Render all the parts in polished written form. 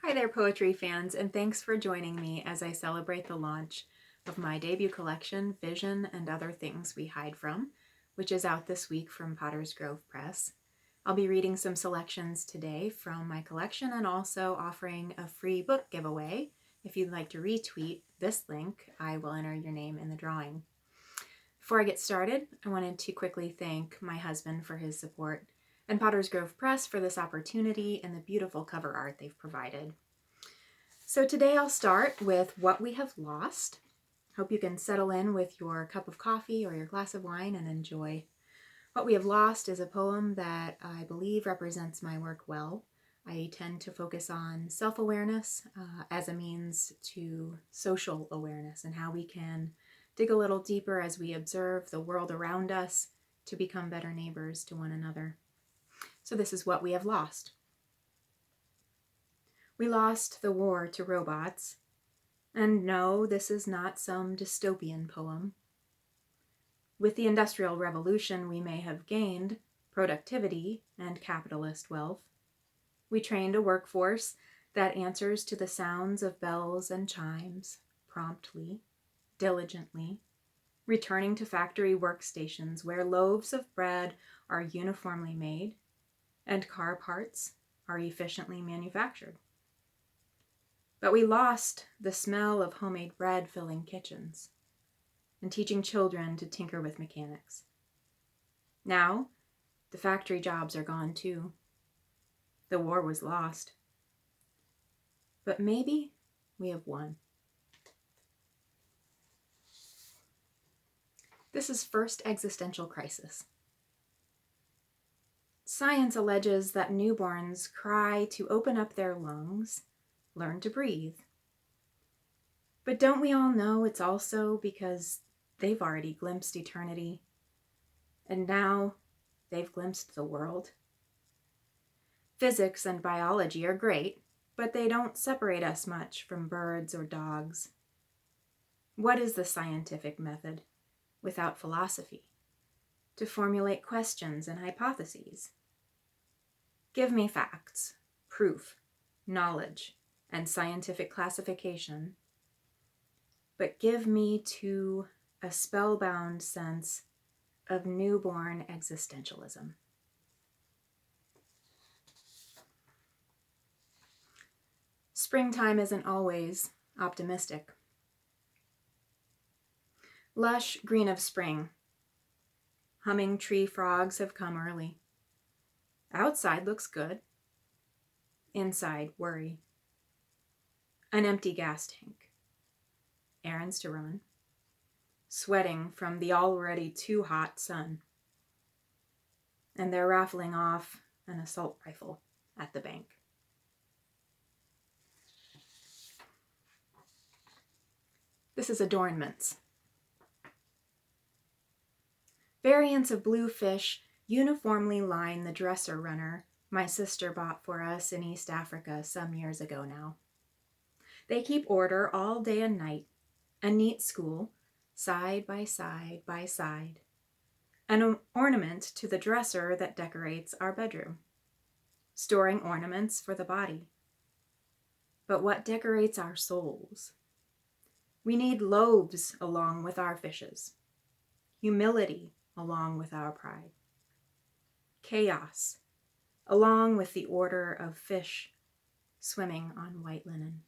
Hi there, poetry fans, and thanks for joining me as I celebrate the launch of my debut collection, Vision and Other Things We Hide From, which is out this week from Potter's Grove Press. I'll be reading some selections today from my collection and also offering a free book giveaway. If you'd like to retweet this link, I will enter your name in the drawing. Before I get started, I wanted to quickly thank my husband for his support and Potter's Grove Press for this opportunity and the beautiful cover art they've provided. So today I'll start with What We Have Lost. Hope you can settle in with your cup of coffee or your glass of wine and enjoy. What We Have Lost is a poem that I believe represents my work well. I tend to focus on self-awareness as a means to social awareness and how we can dig a little deeper as we observe the world around us to become better neighbors to one another. So this is What We Have Lost. We lost the war to robots. And no, this is not some dystopian poem. With the Industrial Revolution, we may have gained productivity and capitalist wealth. We trained a workforce that answers to the sounds of bells and chimes promptly, diligently, returning to factory workstations where loaves of bread are uniformly made and car parts are efficiently manufactured. But we lost the smell of homemade bread filling kitchens and teaching children to tinker with mechanics. Now, the factory jobs are gone too. The war was lost. But maybe we have won. This is First Existential Crisis. Science alleges that newborns cry to open up their lungs, learn to breathe. But don't we all know it's also because they've already glimpsed eternity, and now they've glimpsed the world? Physics and biology are great, but they don't separate us much from birds or dogs. What is the scientific method without philosophy to formulate questions and hypotheses? Give me facts, proof, knowledge, and scientific classification, but give me too a spellbound sense of newborn existentialism. Springtime isn't always optimistic. Lush green of spring. Humming tree frogs have come early. Outside looks good. Inside, worry. An empty gas tank. Errands to run. Sweating from the already too hot sun. And they're raffling off an assault rifle at the bank. This is Adornments. Variants of blue fish uniformly line the dresser runner my sister bought for us in East Africa some years ago now. They keep order all day and night, a neat school, side by side by side, an ornament to the dresser that decorates our bedroom, storing ornaments for the body. But what decorates our souls? We need loaves along with our fishes, humility along with our pride, chaos along with the order of fish swimming on white linen.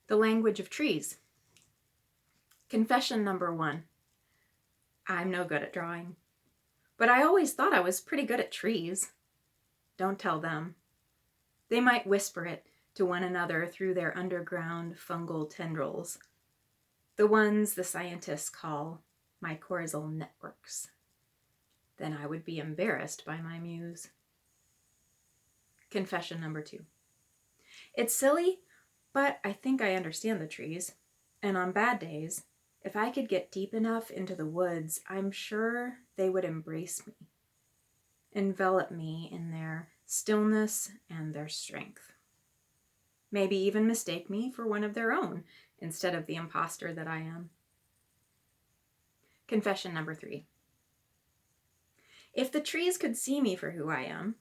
The language of trees. Confession number 1. I'm no good at drawing, but I always thought I was pretty good at trees. Don't tell them. They might whisper it to one another through their underground fungal tendrils, the ones the scientists call mycorrhizal networks. Then I would be embarrassed by my muse. Confession number 2. It's silly, but I think I understand the trees, and on bad days, if I could get deep enough into the woods, I'm sure they would embrace me, envelop me in their stillness and their strength. Maybe even mistake me for one of their own instead of the imposter that I am. Confession number 3. If the trees could see me for who I am,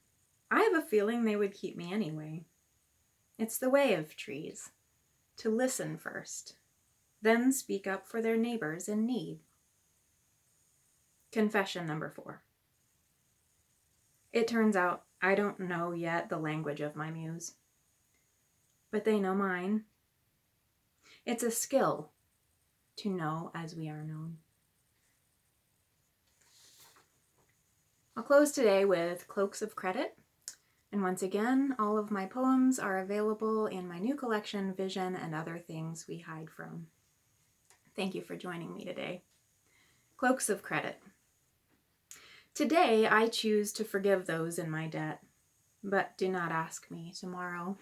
I have a feeling they would keep me anyway. It's the way of trees, to listen first, then speak up for their neighbors in need. Confession number 4. It turns out I don't know yet the language of my muse, but they know mine. It's a skill to know as we are known. I'll close today with Cloaks of Credit. And once again, all of my poems are available in my new collection, Vision and Other Things We Hide From. Thank you for joining me today. Cloaks of Credit. Today, I choose to forgive those in my debt, but do not ask me tomorrow.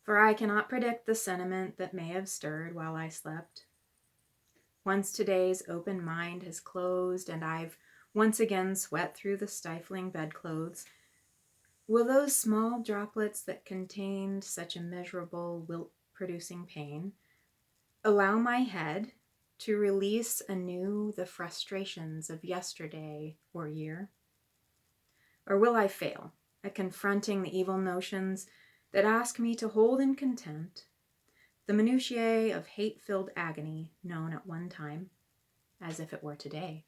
For I cannot predict the sentiment that may have stirred while I slept. Once today's open mind has closed and I've once again sweat through the stifling bedclothes, will those small droplets that contained such immeasurable wilt-producing pain allow my head to release anew the frustrations of yesterday or year? Or will I fail at confronting the evil notions that ask me to hold in contempt the minutiae of hate-filled agony known at one time as if it were today?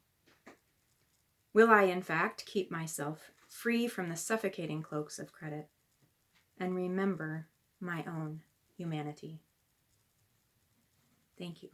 Will I, in fact, keep myself free from the suffocating cloaks of credit and remember my own humanity? Thank you.